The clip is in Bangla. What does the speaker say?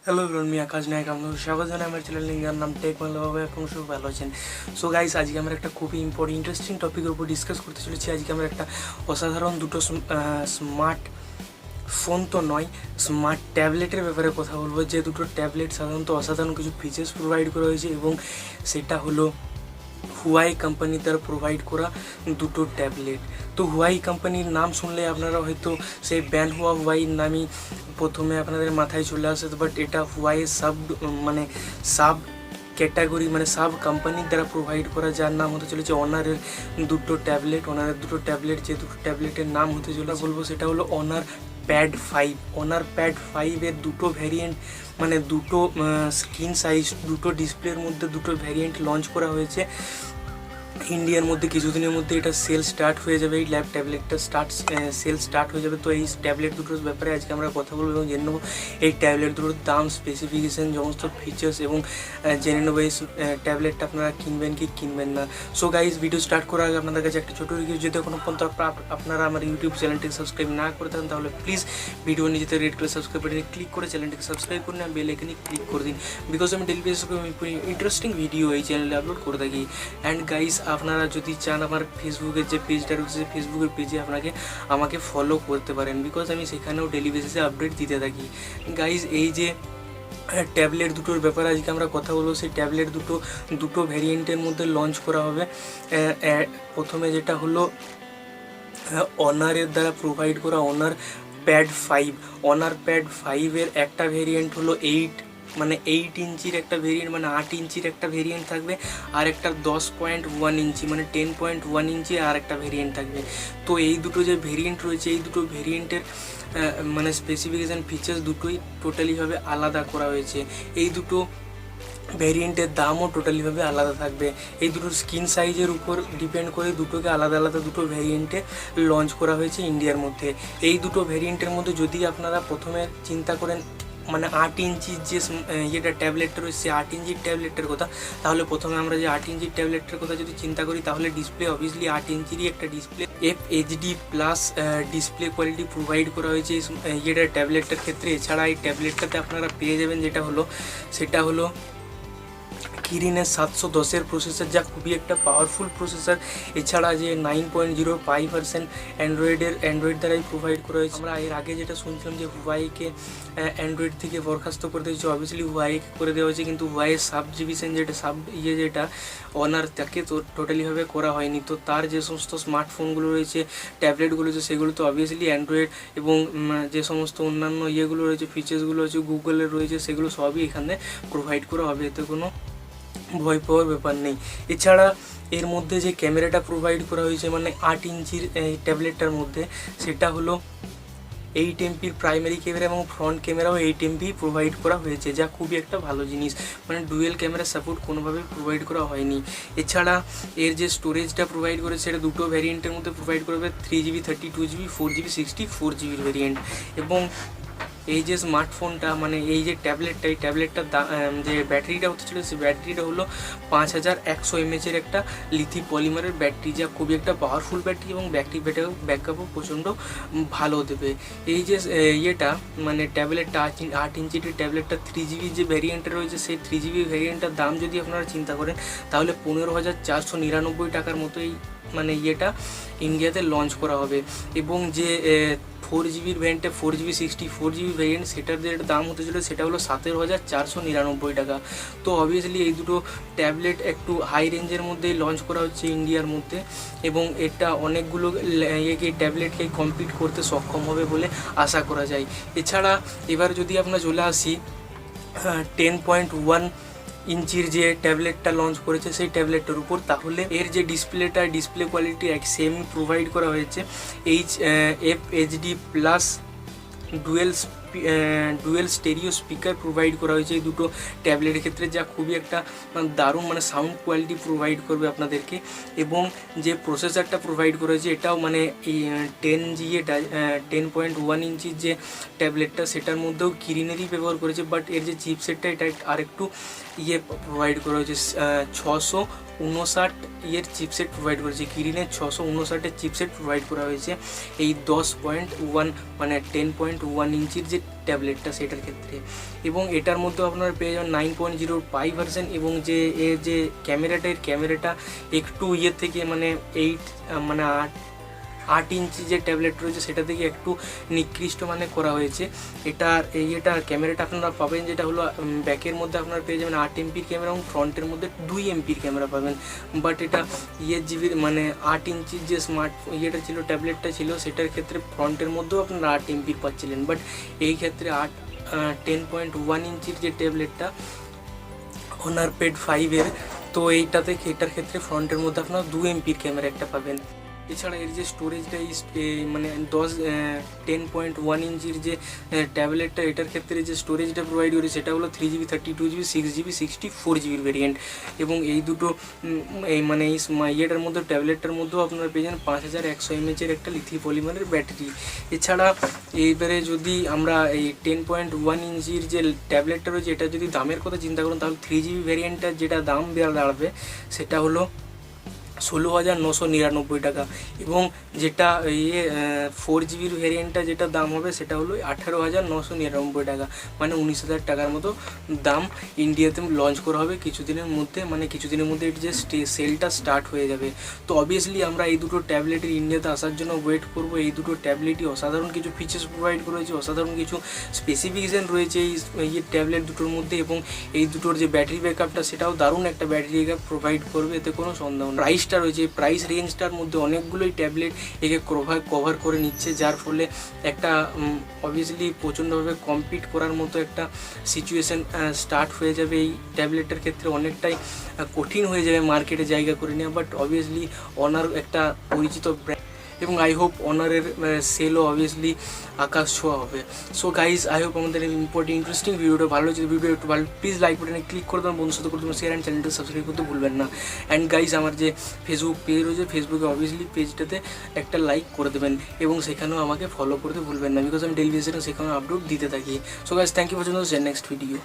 হ্যালো এভরিওয়ান, আমি আকাশ নায়ক। আপনাদের স্বাগত জানাই আমার চ্যানেলের নাম টেক banglababa। এখন সব ভালো আছেন? সো গাইস, আজকে আমরা একটা খুবই ইন্টারেস্টিং টপিকের উপর ডিসকাস করতে চলেছি। আজকে আমরা একটা অসাধারণ দুটো স্মার্ট ফোন তো নয়, স্মার্ট ট্যাবলেটের ব্যাপারে কথা বলবো। যে দুটো ট্যাবলেট সাধারণত অসাধারণ কিছু ফিচার্স প্রোভাইড করা হয়েছে, এবং সেটা হলো হুয়াই কোম্পানি দ্বারা প্রোভাইড করা দুটো ট্যাবলেট। তো হুয়াই কোম্পানির নাম শুনলে আপনারা হয়তো সেই ব্যান্ড হুয়াইয়ের নামই প্রথমে আপনাদের মাথায় চলে আসে, বাট এটা হুয়াইয়ের সাব ক্যাটাগরি সাব কোম্পানির দ্বারা প্রোভাইড করা, যার নাম হতে চলেছে অনারের দুটো ট্যাবলেট। যে দুটো ট্যাবলেটের নাম হতে চলে বলবো সেটা হলো অনার প্যাড 5 দুটো ভ্যারিয়েন্ট, দুটো স্ক্রিন সাইজ, দুটো ডিসপ্লের মধ্যে দুটো ভ্যারিয়েন্ট লঞ্চ করা হয়েছে ইন্ডিয়ার মধ্যে। কিছুদিনের মধ্যে এটা সেল স্টার্ট হয়ে যাবে, এই ট্যাবলেটটা সেল স্টার্ট হয়ে যাবে। তো এই ট্যাবলেট দুটোর ব্যাপারে আজকে আমরা কথা বলবো এবং জেনে নেবো এই ট্যাবলেট দুটোর দাম, স্পেসিফিকেশান, সমস্ত ফিচার্স, এবং জেনে নেবো এই ট্যাবলেটটা আপনারা কিনবেন কি কিনবেন না। সো গাইজ, ভিডিও স্টার্ট করার আগে আপনাদের কাছে একটা ছোটো রিকোয়েস্ট, যদি কোনো পর্যন্ত আপনারা আমার ইউটিউব চ্যানেলটিকে সাবস্ক্রাইব না করে থাকেন তাহলে প্লিজ ভিডিও নিচেতে রেড কালার সাবস্ক্রাইব বাটনে ক্লিক করে চ্যানেলটিকে সাবস্ক্রাইব করে বেল আইকনে ক্লিক করে দিন, বিকজ আমি ডেলি বেসিসে ইন্টারেস্টিং ভিডিও এই চ্যানেলে আপলোড করে থাকি। অ্যান্ড গাইজ, আপনারা যদি চান আমার ফেসবুকের যে পেজটা রয়েছে, ফেসবুকের পেজে আমাকে ফলো করতে পারেন, বিকজ আমি সেখানেও ডেলি বেসিসে আপডেট দিতে থাকি। গাইজ, এই যে ট্যাবলেট দুটোর ব্যাপারে আজকে আমরা কথা বলবো, সেই ট্যাবলেট দুটো ভ্যারিয়েন্টের মধ্যে লঞ্চ করা হবে। প্রথমে যেটা হলো অনারের দ্বারা প্রোভাইড করা অনার প্যাড 5 একটা ভেরিয়েন্ট হলো 8 ইঞ্চির একটা ভেরিয়েন্ট, 8 ইঞ্চির একটা ভেরিয়েন্ট থাকবে, আর একটা 10.1 ইঞ্চি 10.1 ইঞ্চি আর একটা ভেরিয়েন্ট থাকবে। তো এই দুটো যে ভেরিয়েন্ট রয়েছে, এই দুটো ভেরিয়েন্টের স্পেসিফিকেশান, ফিচার্স দুটোই টোটালিভাবে আলাদা করা হয়েছে। এই দুটো ভেরিয়েন্টের দামও টোটালিভাবে আলাদা থাকবে। এই দুটোর স্ক্রিন সাইজের উপর ডিপেন্ড করে দুটোকে আলাদা আলাদা দুটো ভেরিয়েন্টে লঞ্চ করা হয়েছে ইন্ডিয়ার মধ্যে। এই দুটো ভেরিয়েন্টের মধ্যে যদি আপনারা প্রথমে চিন্তা করেন 8 ইঞ্চির যে ট্যাবলেটটা রয়েছে, 8 ইঞ্চির ট্যাবলেটটার কথা, তাহলে প্রথমে আমরা যে 8 ইঞ্চির ট্যাবলেটটার কথা যদি চিন্তা করি, তাহলে ডিসপ্লে অবভিয়াসলি 8 ইঞ্চিরই একটা display, FHD plus display quality provide করা হয়েছে এই ট্যাবলেটটার ক্ষেত্রে। এছাড়া এই ট্যাবলেটটাতে আপনারা পেয়ে যাবেন সেটা হলো কিরিনের 710 প্রসেসর, যা খুবই একটা পাওয়ারফুল প্রসেসর। এছাড়া যে 9.05% অ্যান্ড্রয়েড দ্বারাই প্রোভাইড করা হয়েছে। আমরা এর আগে যেটা শুনছিলাম যে হুয়াইকে অ্যান্ড্রয়েড থেকে বরখাস্ত করে দিয়েছে, অবভিয়াসলি হুয়াইকে করে দেওয়া হয়েছে, কিন্তু হুয়াইয়ের ডিভিশন যেটা অনার, তাকে তো টোটালিভাবে করা হয়নি। তো তার যে সমস্ত স্মার্টফোনগুলো রয়েছে, ট্যাবলেটগুলো রয়েছে, সেগুলো তো অবভিয়াসলি অ্যান্ড্রয়েড, এবং যে সমস্ত অন্যান্য ইয়েগুলো রয়েছে, ফিচার্সগুলো রয়েছে গুগলের রয়েছে, সেগুলো সবই এখানে প্রোভাইড করা হবে, এতে কোনো ভয় পাওয়ার ব্যাপার নেই। এছাড়া এর মধ্যে যে ক্যামেরাটা প্রোভাইড করা হয়েছে 8 ইঞ্চির এই ট্যাবলেটটার মধ্যে, সেটা হলো 8 এমপির প্রাইমারি ক্যামেরা, এবং ফ্রন্ট ক্যামেরাও 8 এমপি প্রোভাইড করা হয়েছে, যা খুবই একটা ভালো জিনিস। ডুয়েল ক্যামেরা সাপোর্ট কোনোভাবেই প্রোভাইড করা হয়নি। এছাড়া এর যে স্টোরেজটা প্রোভাইড করেছে, সেটা দুটো ভ্যারিয়েন্টের মধ্যে প্রোভাইড করবে, 3GB 32GB 4GB 64GB variant. এবং এই যে স্মার্টফোনটা এই যে ট্যাবলেটটা, এই ট্যাবলেটটার যে ব্যাটারিটা হতে চলে, সেই ব্যাটারিটা হলো 5100 mAh একটা লিথি পলিমারের ব্যাটারি, যা খুবই একটা পাওয়ারফুল ব্যাটারি, এবং ব্যাকআপও প্রচণ্ড ভালো দেবে। এই যে ট্যাবলেটটা 8 ইঞ্চির ট্যাবলেটটা 3GB যে ভ্যারিয়েন্টটা রয়েছে, সেই 3GB ভ্যারিয়েন্টটার দাম যদি আপনারা চিন্তা করেন, তাহলে 15,499 টাকার মতো এই ইন্ডিয়াতে লঞ্চ করা হবে। এবং যে 4GB ভ্যারিয়েন্টে 4GB 64GB ভ্যারিয়েন্ট, সেটার যে দাম হতে চলে সেটা হলো 17,499 টাকা। তো অবভিয়াসলি এই দুটো ট্যাবলেট একটু হাই রেঞ্জের মধ্যেই লঞ্চ করা হচ্ছে ইন্ডিয়ার মধ্যে, এবং এটা অনেকগুলো ট্যাবলেটকে কম্পিট করতে সক্ষম হবে বলে আশা করা যায়। এছাড়া এবার যদি আমরা চলে আসি 10.1 ইঞ্চির যে ট্যাবলেটটা লঞ্চ করেছে সেই ট্যাবলেটটার উপর, তাহলে এর যে ডিসপ্লে কোয়ালিটি সেম প্রোভাইড করা হয়েছে। FHD plus dual stereo speaker provide করা হয়েছে এই দুটো ট্যাবলেটের ক্ষেত্রে, যা খুবই একটা দারুণ সাউন্ড কোয়ালিটি প্রোভাইড করবে আপনাদেরকে। এবং যে প্রসেসরটা প্রোভাইড করা হয়েছে, এটাও এই 10.1 ইঞ্চির যে ট্যাবলেটটা, সেটার মধ্যেও কিরিনেরই ব্যবহার করেছে, বাট এর যে চিপসেটটা এটা আরেকটু প্রোভাইড করা হয়েছে, 600 659 এর চিপসেট প্রোভাইড করেছে, কিরিনের 659-এর চিপসেট প্রোভাইড করা হয়েছে এই 10.1 মানে 10.1 ইঞ্চির যে ট্যাবলেটটা সেটার ক্ষেত্রে। এবং এটার মধ্যে আপনারা পেয়ে যাবেন 9.05 ভার্সন, এবং যে এর যে ক্যামেরাটা একটু ইয়ের থেকে মানে 8 ইঞ্চি যে ট্যাবলেট রয়েছে সেটা থেকে একটু নিকৃষ্ট মানে করা হয়েছে। এটার ক্যামেরাটা আপনারা পাবেন যেটা হলো ব্যাকের মধ্যে আপনারা পেয়ে যাবেন 8 এমপির ক্যামেরা এবং ফ্রন্টের মধ্যে 2 এমপির ক্যামেরা পাবেন। বাট এটা জিবির মানে 8 ইঞ্চির যে স্মার্ট ছিল ট্যাবলেটটা ছিল সেটার ক্ষেত্রে ফ্রন্টের মধ্যেও আপনারা 8 এমপির পাচ্ছিলেন, বাট এই ক্ষেত্রে 10.1 ইঞ্চির যে ট্যাবলেটটা অনার পেড 5-এর, তো এটার ক্ষেত্রে ফ্রন্টের মধ্যে আপনারা 2 এমপির ক্যামেরা একটা পাবেন। এছাড়া এর যে স্টোরেজটা মানে 10.1 ইঞ্চির যে ট্যাবলেটটা এটার ক্ষেত্রে যে স্টোরেজটা প্রোভাইড করে সেটা হলো 3GB 32GB 6GB 64GB variant. এবং এই দুটো মানে ইয়েটার মধ্যে ট্যাবলেটটার মধ্যেও আপনারা পেয়ে যান 5100 mAh একটা লিথিয়াম পলিমারের ব্যাটারি। এছাড়া এইবারে যদি আমরা এই 10.1 ইঞ্চির যে ট্যাবলেটটা রয়েছে এটা যদি দামের কথা চিন্তা করুন তাহলে 3GB ভেরিয়েন্টটার যেটা দাম দাঁড়াবে সেটা হলো 16,999 টাকা, এবং যেটা 4GB ভ্যারিয়েন্টটা যেটা দাম হবে সেটা হলো 18,999 টাকা, মানে 19,000 টাকার মতো দাম ইন্ডিয়াতে লঞ্চ করা হবে কিছুদিনের মধ্যে এটি যে সেলটা স্টার্ট হয়ে যাবে। তো অবভিয়াসলি আমরা এই দুটো ট্যাবলেটের ইন্ডিয়াতে আসার জন্য ওয়েট করব। এই দুটো ট্যাবলেটই অসাধারণ কিছু ফিচার্স প্রোভাইড করেছে, অসাধারণ কিছু স্পেসিফিকেশান রয়েছে এই ট্যাবলেট দুটোর মধ্যে, এবং এই দুটোর যে ব্যাটারি ব্যাকআপটা সেটাও দারুণ একটা ব্যাটারি ব্যাকআপ প্রোভাইড করবে, এতে কোনো সন্দেহ নেই। প্রাইসটা রয়েছে, প্রাইস রেঞ্জটার মধ্যে অনেকগুলোই ট্যাবলেট একে কভার করে নিচ্ছে, যার ফলে একটা অবভিয়াসলি প্রচণ্ডভাবে কম্পিট করার মতো একটা সিচুয়েশান স্টার্ট হয়ে যাবে। এই ট্যাবলেটের ক্ষেত্রে অনেকটাই কঠিন হয়ে যাবে মার্কেটে জায়গা করে নেওয়া, বাট অবভিয়াসলি অনার একটা পরিচিত ব্র্যান্ড, এবং আই হোপ অনারের সেলও অবভিয়াসলি আকাশ ছোঁয়া হবে। সো গাইজ, আই হোপ আমাদের ইন্টারেস্টিং ভিডিওটা ভালো হয়েছে। ভিডিও একটু ভালো প্লিজ লাইক বাটনে ক্লিক করে দেবেন, বন্ধুর সাথে করে দেবেন শেয়ার, অ্যান্ড চ্যানেলটা সাবস্ক্রাইব করতে ভুলবেন না। অ্যান্ড গাইজ, আমার যে ফেসবুক পেজ রয়েছে ফেসবুকে অবভিয়াসলি পেজটাতে একটা লাইক করে দেবেন, এবং সেখানেও আমাকে ফলো করতে ভুলবেন না, বিকজ আমি ডেইলি বেসিসে সেখানে আপলোড দিতে থাকি। So guys, thank you for watching next video.